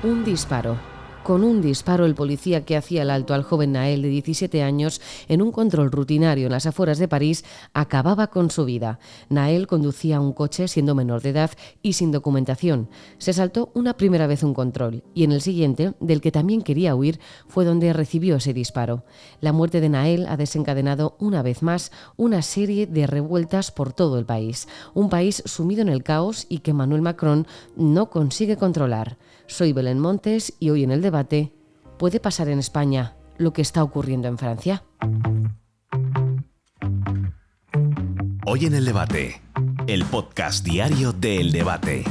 Un disparo. Con un disparo, el policía que hacía el alto al joven Nael de 17 años en un control rutinario en las afueras de París acababa con su vida. Nael conducía un coche siendo menor de edad y sin documentación. Se saltó una primera vez un control y en el siguiente, del que también quería huir, fue donde recibió ese disparo. La muerte de Nael ha desencadenado una vez más una serie de revueltas por todo el país. Un país sumido en el caos y que Emmanuel Macron no consigue controlar. Soy Belén Montes y hoy en el debate, ¿puede pasar en España lo que está ocurriendo en Francia? Hoy en el debate, el podcast diario de El Debate.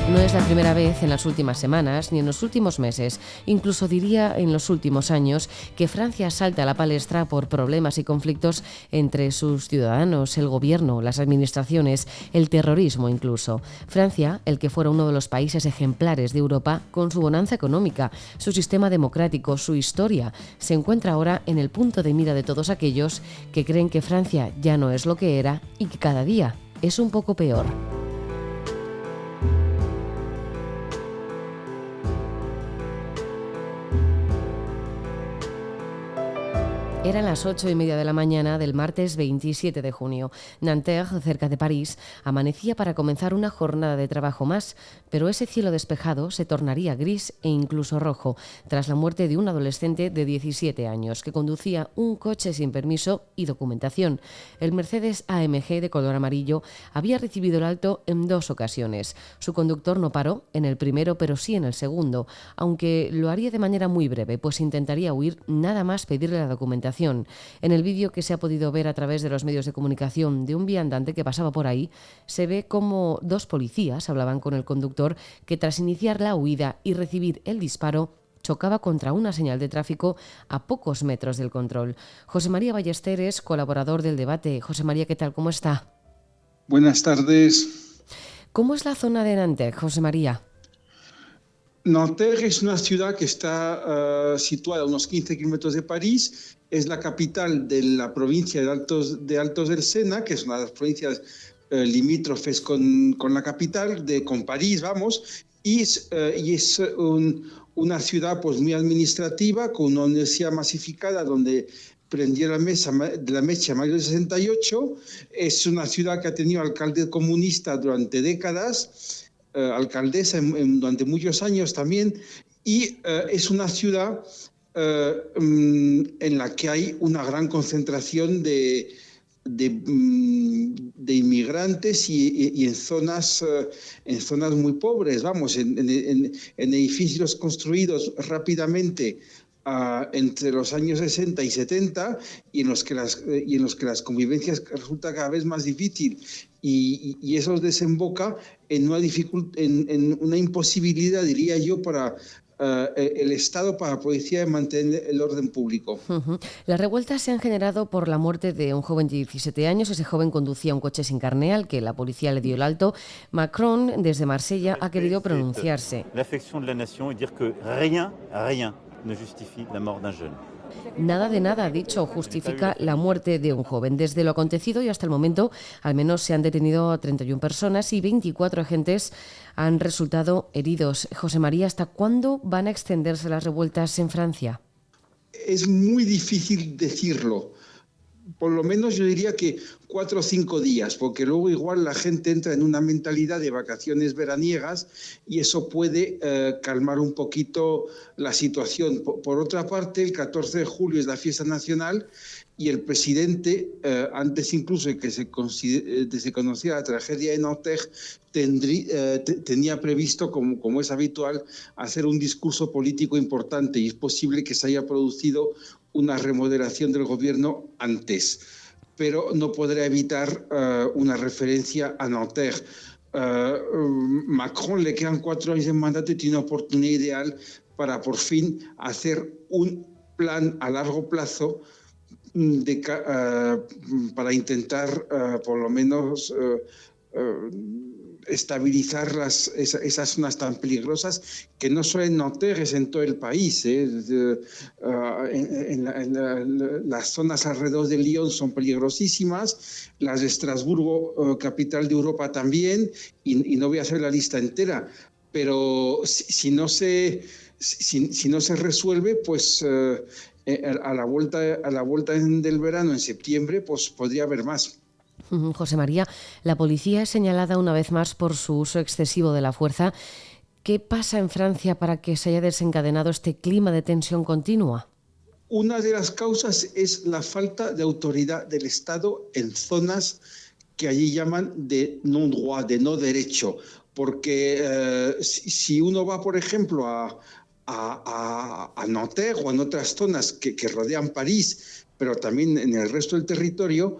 No es la primera vez en las últimas semanas ni en los últimos meses, incluso diría en los últimos años, que Francia salta a la palestra por problemas y conflictos entre sus ciudadanos, el gobierno, las administraciones, el terrorismo incluso. Francia, el que fuera uno de los países ejemplares de Europa con su bonanza económica, su sistema democrático, su historia, se encuentra ahora en el punto de mira de todos aquellos que creen que Francia ya no es lo que era y que cada día es un poco peor. Eran las 8:30 de la mañana del martes 27 de junio. Nanterre, cerca de París, amanecía para comenzar una jornada de trabajo más, pero ese cielo despejado se tornaría gris e incluso rojo tras la muerte de un adolescente de 17 años que conducía un coche sin permiso y documentación. El Mercedes AMG de color amarillo había recibido el alto en 2 ocasiones. Su conductor no paró en el primero, pero sí en el segundo, aunque lo haría de manera muy breve, pues intentaría huir nada más pedirle la documentación. En el vídeo que se ha podido ver a través de los medios de comunicación de un viandante que pasaba por ahí, se ve como 2 policías hablaban con el conductor que tras iniciar la huida y recibir el disparo, chocaba contra una señal de tráfico a pocos metros del control. José María Ballesteres, colaborador del debate. José María, ¿qué tal? ¿Cómo está? Buenas tardes. ¿Cómo es la zona de Nanterre, José María? Nanterre es una ciudad que está situada a unos 15 kilómetros de París. Es la capital de la provincia de Altos del Sena, que es una de las provincias limítrofes con la capital, con París, vamos. Y es una ciudad pues, muy administrativa, con una universidad masificada donde prendió la mecha en mayo del 68. Es una ciudad que ha tenido alcalde comunista durante décadas, alcaldesa durante muchos años también, y es una ciudad en la que hay una gran concentración de inmigrantes y en zonas muy pobres, vamos, en edificios construidos rápidamente entre los años 60 y 70 y en los que las convivencias resulta cada vez más difícil y eso desemboca en una imposibilidad, diría yo, para el Estado, para la policía, de mantener el orden público. Las revueltas se han generado por la muerte de un joven de 17 años. Ese joven conducía un coche sin carné al que la policía le dio el alto. Macron, desde Marsella, ha querido pronunciarse. La afección de la nación y decir que rien ne justifie la mort d'un jeune. Nada de nada, ha dicho, justifica la muerte de un joven. Desde lo acontecido y hasta el momento, al menos se han detenido a 31 personas y 24 agentes han resultado heridos. José María, ¿hasta cuándo van a extenderse las revueltas en Francia? Es muy difícil decirlo. Por lo menos yo diría que 4 o 5 días, porque luego igual la gente entra en una mentalidad de vacaciones veraniegas y eso puede calmar un poquito la situación. Por otra parte, el 14 de julio es la fiesta nacional y el presidente, antes incluso de que se conociera la tragedia de Nanterre, tenía previsto, como es habitual, hacer un discurso político importante y es posible que se haya producido una remodelación del gobierno antes, pero no podrá evitar una referencia a Nanterre. Macron le quedan 4 años de mandato y tiene una oportunidad ideal para por fin hacer un plan a largo plazo para intentar por lo menos estabilizar esas zonas tan peligrosas, que no solo en Nanterre, es en todo el país. Las zonas alrededor de Lyon son peligrosísimas, las de Estrasburgo, capital de Europa, también, y no voy a hacer la lista entera, pero si no se resuelve, pues a la vuelta del verano, en septiembre, pues podría haber más. José María, la policía es señalada una vez más por su uso excesivo de la fuerza. ¿Qué pasa en Francia para que se haya desencadenado este clima de tensión continua? Una de las causas es la falta de autoridad del Estado en zonas que allí llaman de non-droit, de no derecho, porque si uno va, por ejemplo, a Nanterre o en otras zonas que rodean París, pero también en el resto del territorio,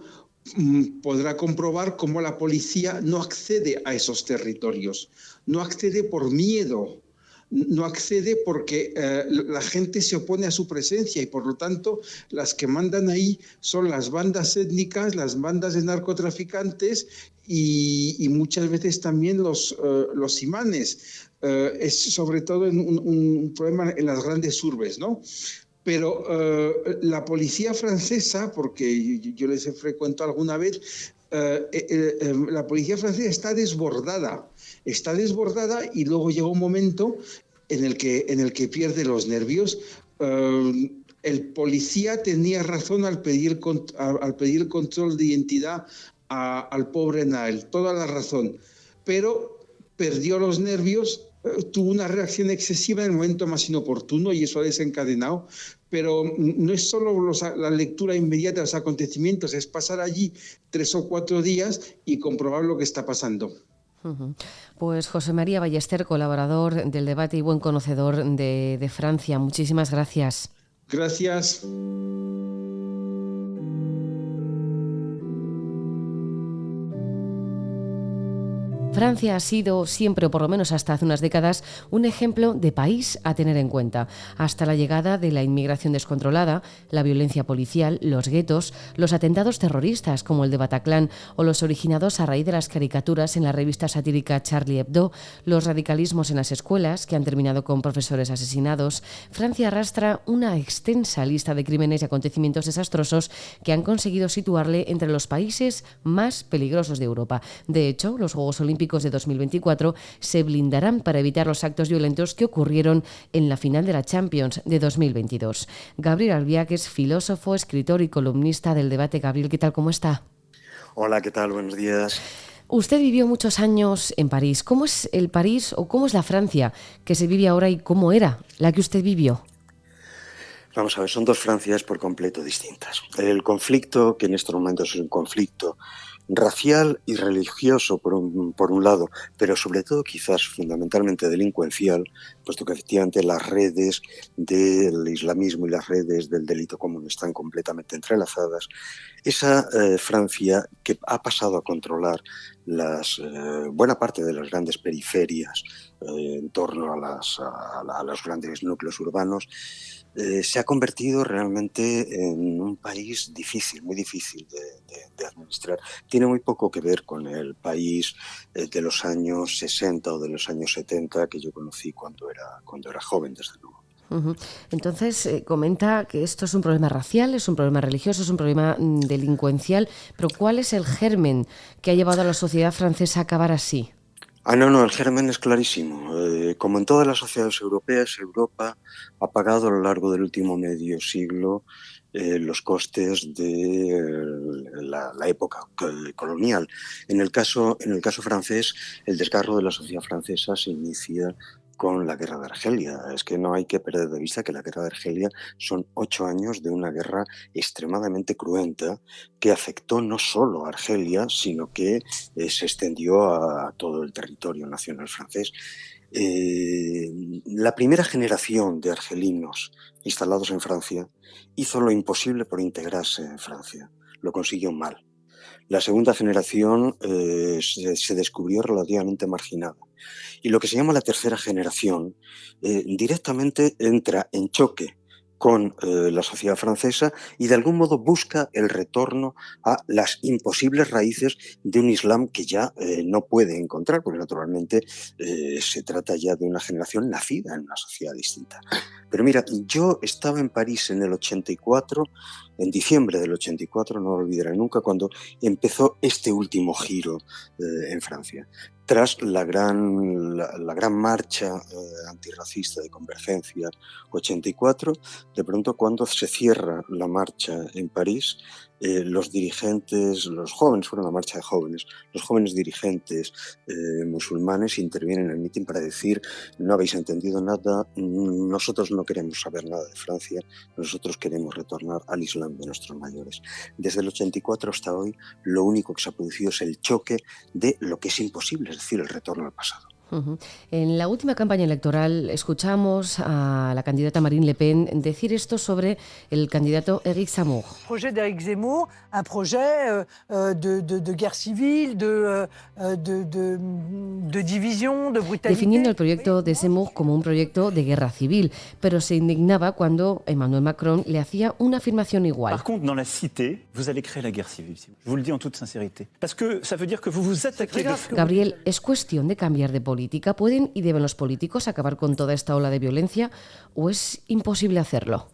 podrá comprobar cómo la policía no accede a esos territorios, no accede por miedo, no accede porque la gente se opone a su presencia, y por lo tanto las que mandan ahí son las bandas étnicas, las bandas de narcotraficantes y muchas veces también los imanes. Es sobre todo un problema en las grandes urbes, ¿no? Pero la policía francesa, porque yo les he frecuentado alguna vez, la policía francesa está desbordada, y luego llega un momento en el que pierde los nervios. El policía tenía razón al pedir control de identidad al pobre Naël, toda la razón, pero perdió los nervios, tuvo una reacción excesiva en el momento más inoportuno, y eso ha desencadenado. Pero no es solo la lectura inmediata de los acontecimientos, es pasar allí 3 o 4 días y comprobar lo que está pasando. Pues José María Ballester, colaborador del debate y buen conocedor de Francia, muchísimas gracias. Gracias. Francia ha sido siempre, o por lo menos hasta hace unas décadas, un ejemplo de país a tener en cuenta. Hasta la llegada de la inmigración descontrolada, la violencia policial, los guetos, los atentados terroristas como el de Bataclan o los originados a raíz de las caricaturas en la revista satírica Charlie Hebdo, los radicalismos en las escuelas que han terminado con profesores asesinados, Francia arrastra una extensa lista de crímenes y acontecimientos desastrosos que han conseguido situarle entre los países más peligrosos de Europa. De hecho, los Juegos Olímpicos de 2024 se blindarán para evitar los actos violentos que ocurrieron en la final de la Champions de 2022. Gabriel Albiac es filósofo, escritor y columnista del debate. Gabriel, ¿qué tal? ¿Cómo está? Hola, ¿qué tal? Buenos días. Usted vivió muchos años en París. ¿Cómo es el París o cómo es la Francia que se vive ahora y cómo era la que usted vivió? Vamos a ver, son dos Francias por completo distintas. El conflicto, que en estos momentos es un conflicto racial y religioso por un lado, pero sobre todo quizás fundamentalmente delincuencial, puesto que efectivamente las redes del islamismo y las redes del delito común están completamente entrelazadas. Esa Francia que ha pasado a controlar buena parte de las grandes periferias en torno a los grandes núcleos urbanos, se ha convertido realmente en un país difícil, muy difícil de administrar. Tiene muy poco que ver con el país de los años 60 o de los años 70 que yo conocí cuando era joven, desde luego. Entonces, comenta que esto es un problema racial, es un problema religioso, es un problema delincuencial, pero ¿cuál es el germen que ha llevado a la sociedad francesa a acabar así? No, el germen es clarísimo. Como en todas las sociedades europeas, Europa ha pagado a lo largo del último medio siglo los costes de la época colonial. En el caso francés, el desgarro de la sociedad francesa se inicia con la guerra de Argelia. Es que no hay que perder de vista que la guerra de Argelia son 8 años de una guerra extremadamente cruenta que afectó no solo a Argelia, sino que se extendió a todo el territorio nacional francés. La primera generación de argelinos instalados en Francia hizo lo imposible por integrarse en Francia. Lo consiguió mal. La segunda generación se descubrió relativamente marginada. Y lo que se llama la tercera generación directamente entra en choque con la sociedad francesa y de algún modo busca el retorno a las imposibles raíces de un Islam que ya no puede encontrar, porque naturalmente se trata ya de una generación nacida en una sociedad distinta. Pero mira, yo estaba en París en el 84, en diciembre del 84, no lo olvidaré nunca, cuando empezó este último giro en Francia. Tras la gran marcha antirracista de Convergencia 84, de pronto cuando se cierra la marcha en París, los dirigentes, los jóvenes, fue una marcha de jóvenes, los jóvenes dirigentes musulmanes intervienen en el mitin para decir: no habéis entendido nada, nosotros no queremos saber nada de Francia, nosotros queremos retornar al Islam de nuestros mayores. Desde el 84 hasta hoy, lo único que se ha producido es el choque de lo que es imposible, es decir, el retorno al pasado. Uh-huh. En la última campaña electoral escuchamos a la candidata Marine Le Pen decir esto sobre el candidato Éric Zemmour. El proyecto de Éric Zemmour, un proyecto de guerra civil, de división, de brutalidad. Definiendo el proyecto de Zemmour como un proyecto de guerra civil, pero se indignaba cuando Emmanuel Macron le hacía una afirmación igual. Par contre, dans la cité, vous allez créer la guerre civile. Je vous le dis en toute sincérité. Parce que ça veut dire que vous vous attaquez de... Gabriel, ¿es cuestión de cambiar de política? ¿Pueden y deben los políticos acabar con toda esta ola de violencia o es imposible hacerlo?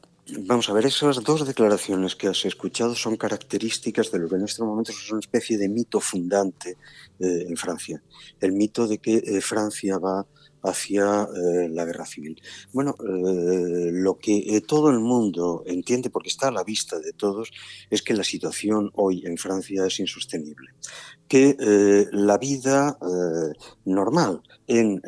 Vamos a ver, esas dos declaraciones que has escuchado son características de lo que en estos momentos es una especie de mito fundante en Francia. El mito de que Francia va hacia la guerra civil. Bueno, lo que todo el mundo entiende, porque está a la vista de todos, es que la situación hoy en Francia es insostenible. Que la vida normal en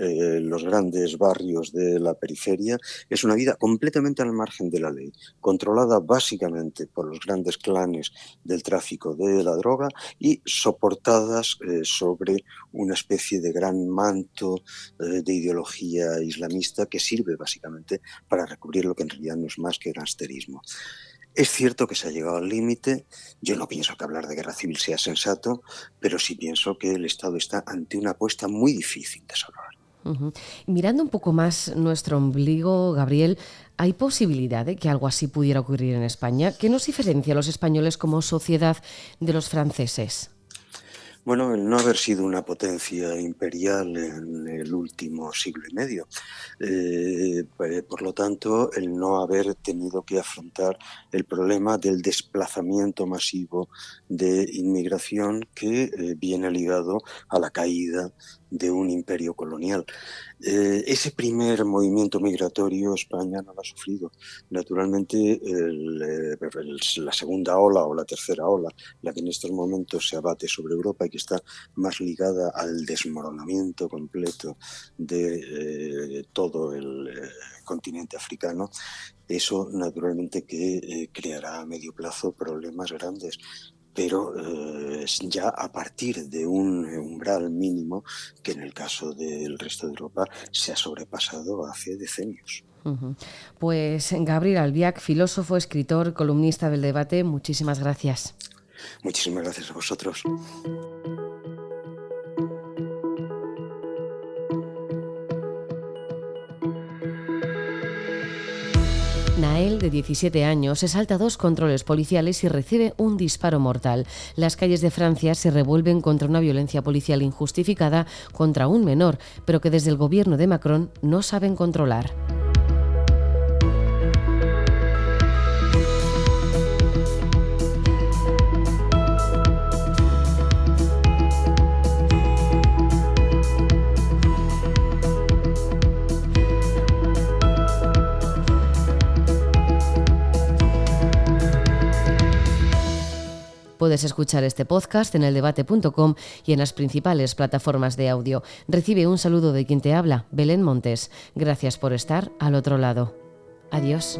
los grandes barrios de la periferia es una vida completamente al margen de la ley, controlada básicamente por los grandes clanes del tráfico de la droga y soportadas sobre una especie de gran manto de ideología islamista que sirve básicamente para recubrir lo que en realidad no es más que gangsterismo. Es cierto que se ha llegado al límite. Yo no pienso que hablar de guerra civil sea sensato, pero sí pienso que el Estado está ante una apuesta muy difícil de salvar. Uh-huh. Mirando un poco más nuestro ombligo, Gabriel, ¿hay posibilidad de que algo así pudiera ocurrir en España? ¿Qué nos diferencia a los españoles como sociedad de los franceses? Bueno, el no haber sido una potencia imperial en el último siglo y medio. Por lo tanto, el no haber tenido que afrontar el problema del desplazamiento masivo de inmigración que viene ligado a la caída de un imperio colonial. Ese primer movimiento migratorio España no lo ha sufrido. Naturalmente, la segunda ola o la tercera ola, la que en estos momentos se abate sobre Europa y que está más ligada al desmoronamiento completo de todo el continente africano, eso naturalmente que creará a medio plazo problemas grandes. Pero ya a partir de un umbral mínimo que en el caso del resto de Europa se ha sobrepasado hace decenios. Uh-huh. Pues Gabriel Albiach, filósofo, escritor, columnista del Debate, muchísimas gracias. Muchísimas gracias a vosotros. Nael, de 17 años, se salta 2 controles policiales y recibe un disparo mortal. Las calles de Francia se revuelven contra una violencia policial injustificada contra un menor, pero que desde el gobierno de Macron no saben controlar. Puedes escuchar este podcast en eldebate.com y en las principales plataformas de audio. Recibe un saludo de quien te habla, Belén Montes. Gracias por estar al otro lado. Adiós.